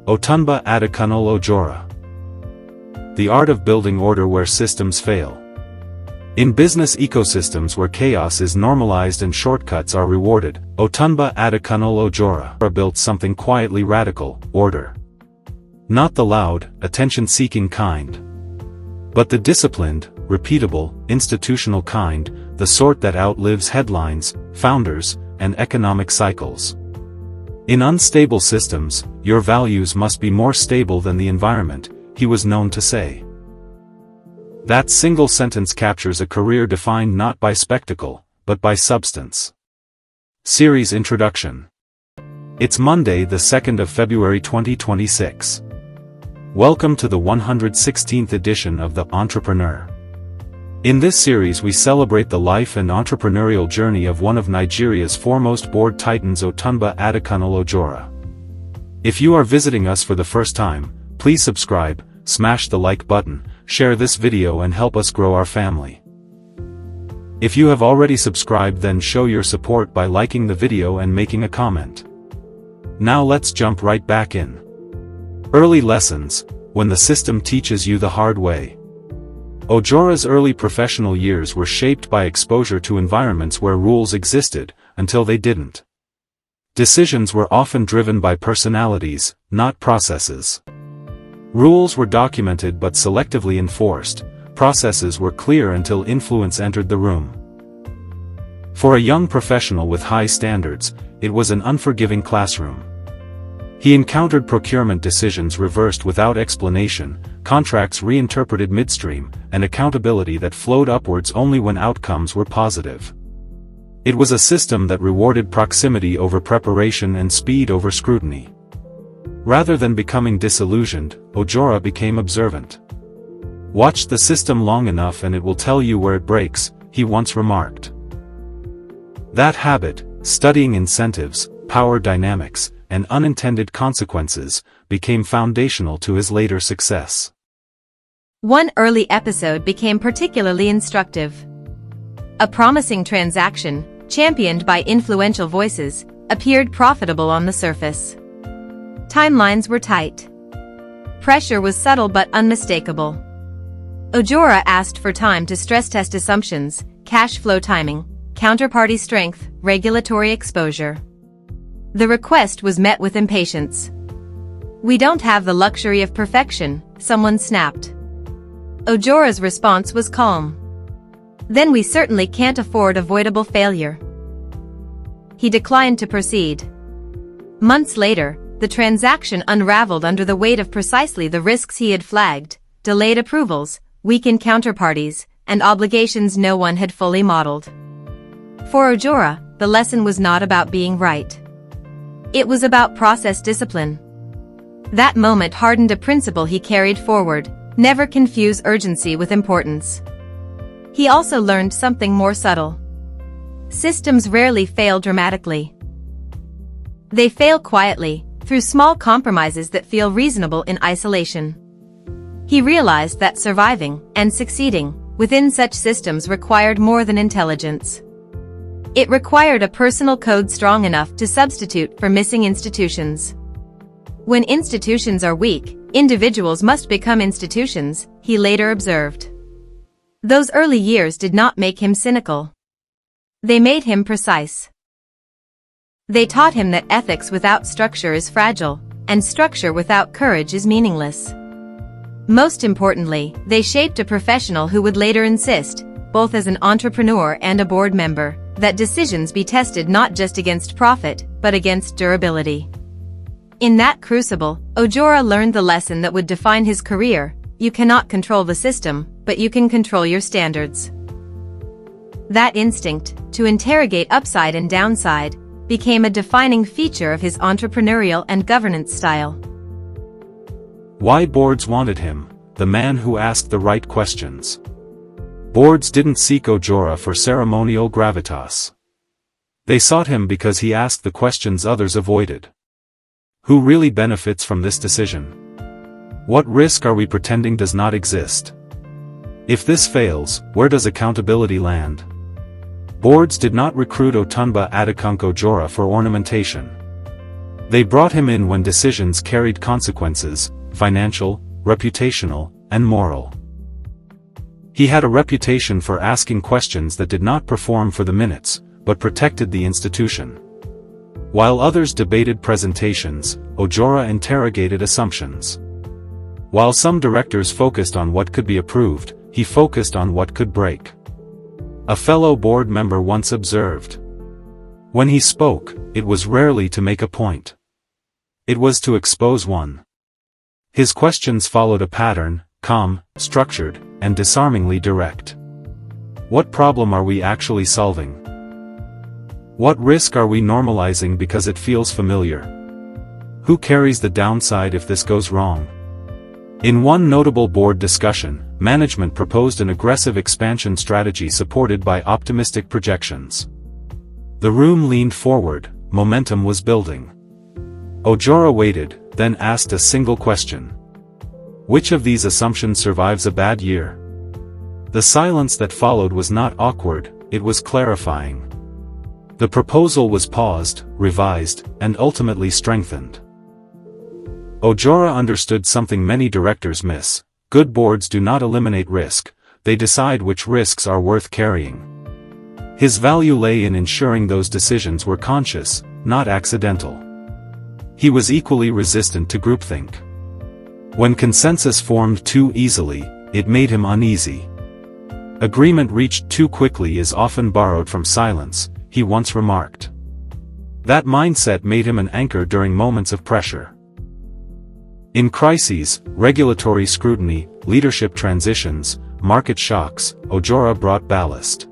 Otunba Adekunle Ojora. The art of building order where systems fail. In business ecosystems where chaos is normalized and shortcuts are rewarded, Otunba Adekunle Ojora built something quietly radical: order. Not the loud, attention-seeking kind, but the disciplined, repeatable, institutional kind, the sort that outlives headlines, founders, and economic cycles. In unstable systems, your values must be more stable than the environment, he was known to say. That single sentence captures a career defined not by spectacle, but by substance. Series Introduction. It's Monday, the 2nd of February 2026. Welcome to the 116th edition of The Entrepreneur. In this series we celebrate the life and entrepreneurial journey of one of Nigeria's foremost board titans, Otunba Adekunle Ojora. If you are visiting us for the first time, please subscribe, smash the like button, share this video and help us grow our family. If you have already subscribed, then show your support by liking the video and making a comment. Now let's jump right back in. Early lessons, when the system teaches you the hard way. Ojora's early professional years were shaped by exposure to environments where rules existed, until they didn't. Decisions were often driven by personalities, not processes. Rules were documented but selectively enforced, processes were clear until influence entered the room. For a young professional with high standards, it was an unforgiving classroom. He encountered procurement decisions reversed without explanation, contracts reinterpreted midstream, and accountability that flowed upwards only when outcomes were positive. It was a system that rewarded proximity over preparation and speed over scrutiny. Rather than becoming disillusioned, Ojora became observant. "Watch the system long enough and it will tell you where it breaks," he once remarked. That habit, studying incentives, power dynamics, and unintended consequences, became foundational to his later success. One early episode became particularly instructive. A promising transaction, championed by influential voices, appeared profitable on the surface. Timelines were tight. Pressure was subtle but unmistakable. Ojora asked for time to stress-test assumptions, cash flow timing, counterparty strength, regulatory exposure. The request was met with impatience. "We don't have the luxury of perfection," someone snapped. Ojora's response was calm. "Then we certainly can't afford avoidable failure." He declined to proceed. Months later, the transaction unraveled under the weight of precisely the risks he had flagged: delayed approvals, weakened counterparties, and obligations no one had fully modeled. For Ojora, the lesson was not about being right. It was about process discipline. That moment hardened a principle he carried forward: never confuse urgency with importance. He also learned something more subtle. Systems rarely fail dramatically. They fail quietly, through small compromises that feel reasonable in isolation. He realized that surviving, and succeeding, within such systems required more than intelligence. It required a personal code strong enough to substitute for missing institutions. When institutions are weak, individuals must become institutions, he later observed. Those early years did not make him cynical. They made him precise. They taught him that ethics without structure is fragile, and structure without courage is meaningless. Most importantly, they shaped a professional who would later insist, both as an entrepreneur and a board member, that decisions be tested not just against profit, but against durability. In that crucible, Ojora learned the lesson that would define his career: you cannot control the system, but you can control your standards. That instinct, to interrogate upside and downside, became a defining feature of his entrepreneurial and governance style. Why boards wanted him: the man who asked the right questions. Boards didn't seek Ojora for ceremonial gravitas. They sought him because he asked the questions others avoided. Who really benefits from this decision? What risk are we pretending does not exist? If this fails, where does accountability land? Boards did not recruit Otunba Adekunle Ojora for ornamentation. They brought him in when decisions carried consequences, financial, reputational, and moral. He had a reputation for asking questions that did not perform for the minutes, but protected the institution. While others debated presentations, Ojora interrogated assumptions. While some directors focused on what could be approved, he focused on what could break. A fellow board member once observed, "When he spoke, it was rarely to make a point. It was to expose one." His questions followed a pattern, calm, structured, and disarmingly direct. What problem are we actually solving? What risk are we normalizing because it feels familiar? Who carries the downside if this goes wrong? In one notable board discussion, management proposed an aggressive expansion strategy supported by optimistic projections. The room leaned forward, momentum was building. Ojora waited, then asked a single question. Which of these assumptions survives a bad year? The silence that followed was not awkward, it was clarifying. The proposal was paused, revised, and ultimately strengthened. Ojora understood something many directors miss. Good boards do not eliminate risk, they decide which risks are worth carrying. His value lay in ensuring those decisions were conscious, not accidental. He was equally resistant to groupthink. When consensus formed too easily, it made him uneasy. Agreement reached too quickly is often borrowed from silence, he once remarked. That mindset made him an anchor during moments of pressure. In crises, regulatory scrutiny, leadership transitions, market shocks, Ojora brought ballast.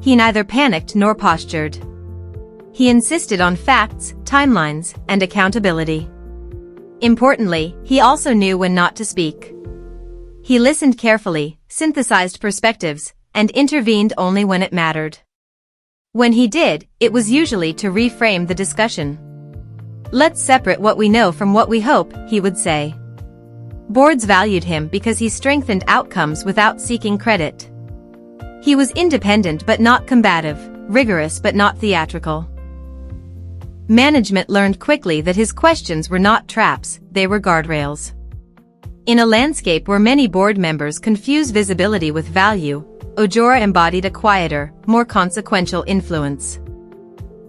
He neither panicked nor postured. He insisted on facts, timelines, and accountability. Importantly, he also knew when not to speak. He listened carefully, synthesized perspectives, and intervened only when it mattered. When he did, it was usually to reframe the discussion. Let's separate what we know from what we hope, he would say. Boards valued him because he strengthened outcomes without seeking credit. He was independent but not combative, rigorous but not theatrical. Management learned quickly that his questions were not traps, they were guardrails. In a landscape where many board members confuse visibility with value, Ojora embodied a quieter, more consequential influence.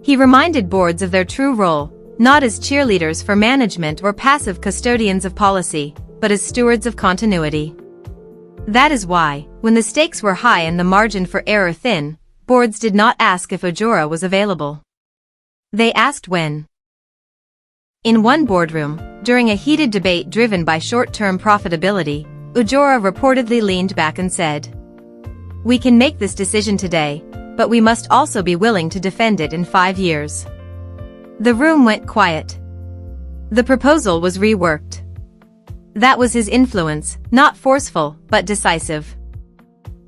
He reminded boards of their true role, not as cheerleaders for management or passive custodians of policy, but as stewards of continuity. That is why, when the stakes were high and the margin for error thin, boards did not ask if Ojora was available. They asked when. In one boardroom, during a heated debate driven by short-term profitability, Ojora reportedly leaned back and said, "We can make this decision today, but we must also be willing to defend it in 5 years." The room went quiet. The proposal was reworked. That was his influence, not forceful, but decisive.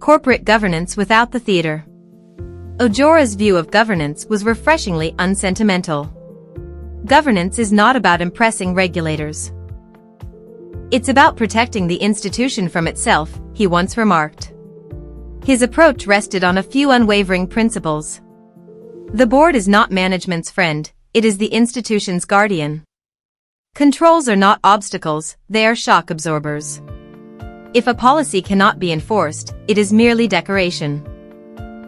Corporate governance without the theater. Ojora's view of governance was refreshingly unsentimental. Governance is not about impressing regulators. It's about protecting the institution from itself, he once remarked. His approach rested on a few unwavering principles. The board is not management's friend, it is the institution's guardian. Controls are not obstacles, they are shock absorbers. If a policy cannot be enforced, it is merely decoration.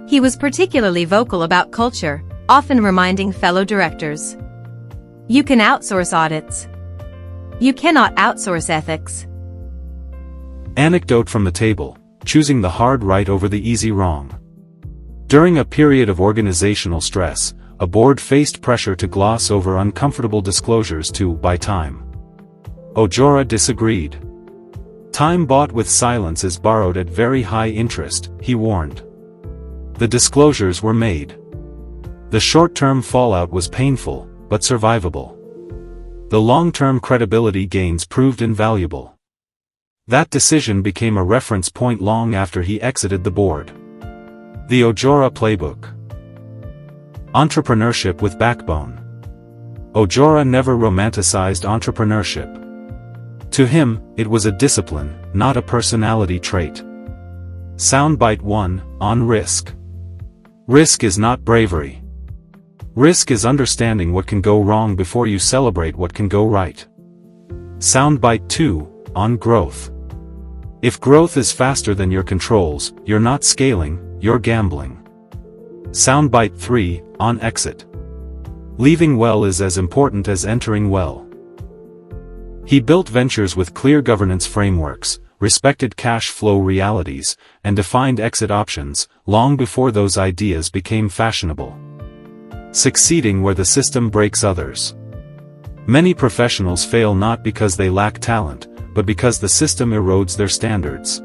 He was particularly vocal about culture, often reminding fellow directors. You can outsource audits. You cannot outsource ethics. Anecdote from the table, choosing the hard right over the easy wrong. During a period of organizational stress, a board faced pressure to gloss over uncomfortable disclosures to buy time. Ojora disagreed. Time bought with silence is borrowed at very high interest, he warned. The disclosures were made. The short-term fallout was painful, but survivable. The long-term credibility gains proved invaluable. That decision became a reference point long after he exited the board. The Ojora Playbook. Entrepreneurship with backbone. Ojora never romanticized entrepreneurship. To him, it was a discipline, not a personality trait. Soundbite 1, on risk. Risk is not bravery. Risk is understanding what can go wrong before you celebrate what can go right. Soundbite 2, on growth. If growth is faster than your controls, you're not scaling, you're gambling. Soundbite 3, on exit. Leaving well is as important as entering well. He built ventures with clear governance frameworks, respected cash flow realities, and defined exit options, long before those ideas became fashionable. Succeeding where the system breaks others. Many professionals fail not because they lack talent, but because the system erodes their standards.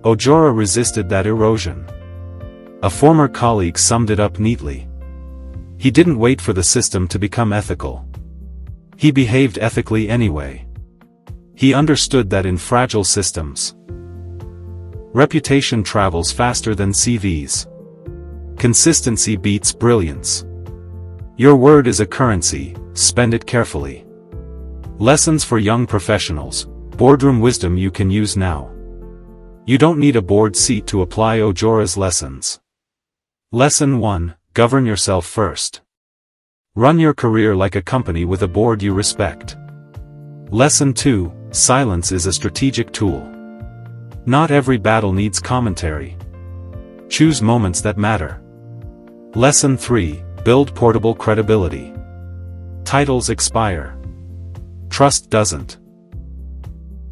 Ojora resisted that erosion. A former colleague summed it up neatly. He didn't wait for the system to become ethical. He behaved ethically anyway. He understood that in fragile systems, reputation travels faster than CVs. Consistency beats brilliance. Your word is a currency, spend it carefully. Lessons for young professionals, boardroom wisdom you can use now. You don't need a board seat to apply Ojora's lessons. Lesson 1, govern yourself first. Run your career like a company with a board you respect. Lesson 2, silence is a strategic tool. Not every battle needs commentary. Choose moments that matter. Lesson 3, build portable credibility. Titles expire. Trust doesn't.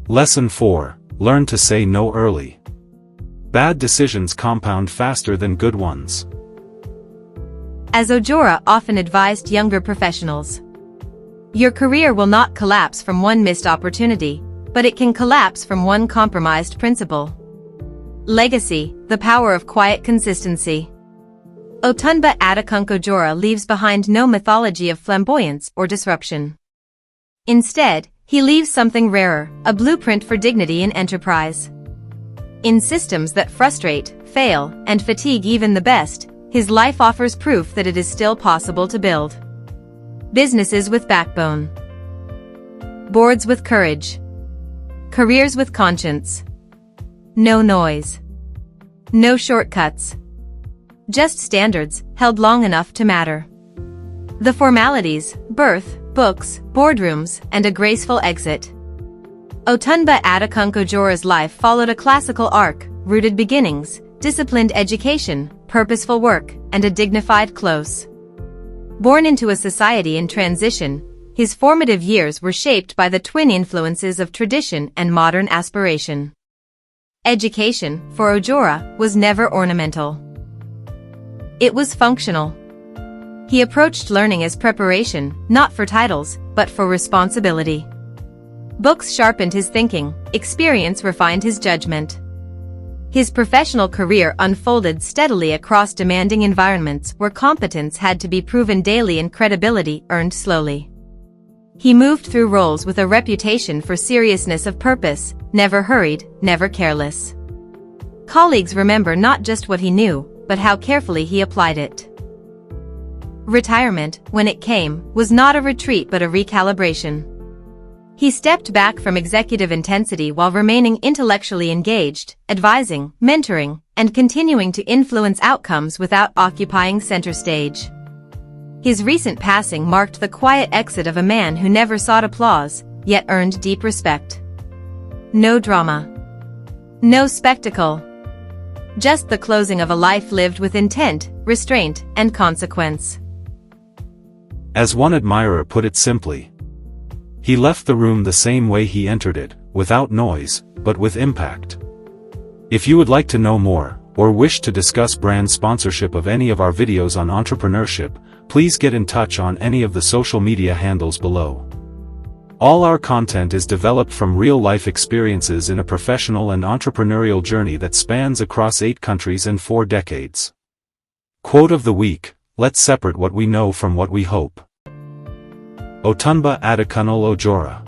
Lesson 4, learn to say no early. Bad decisions compound faster than good ones. As Ojora often advised younger professionals, your career will not collapse from one missed opportunity, but it can collapse from one compromised principle. Legacy, the power of quiet consistency. Otunba Adekunle Ojora leaves behind no mythology of flamboyance or disruption. Instead, he leaves something rarer, a blueprint for dignity in enterprise. In systems that frustrate, fail, and fatigue even the best, his life offers proof that it is still possible to build businesses with backbone, boards with courage, careers with conscience. No noise. No shortcuts. Just standards, held long enough to matter. The formalities, birth, books, boardrooms, and a graceful exit. Otunba Adekunle Ojora's life followed a classical arc, rooted beginnings, disciplined education, purposeful work, and a dignified close. Born into a society in transition, his formative years were shaped by the twin influences of tradition and modern aspiration. Education, for Ojora, was never ornamental. It was functional. He approached learning as preparation, not for titles, but for responsibility. Books sharpened his thinking, experience refined his judgment. His professional career unfolded steadily across demanding environments where competence had to be proven daily and credibility earned slowly. He moved through roles with a reputation for seriousness of purpose, never hurried, never careless. Colleagues remember not just what he knew, but how carefully he applied it. Retirement, when it came, was not a retreat but a recalibration. He stepped back from executive intensity while remaining intellectually engaged, advising, mentoring, and continuing to influence outcomes without occupying center stage. His recent passing marked the quiet exit of a man who never sought applause, yet earned deep respect. No drama. No spectacle. Just the closing of a life lived with intent, restraint, and consequence. As one admirer put it simply, he left the room the same way he entered it, without noise, but with impact. If you would like to know more, or wish to discuss brand sponsorship of any of our videos on entrepreneurship, please get in touch on any of the social media handles below. All our content is developed from real-life experiences in a professional and entrepreneurial journey that spans across 8 countries and 4 decades. Quote of the week, let's separate what we know from what we hope. Otunba Adekunle Ojora.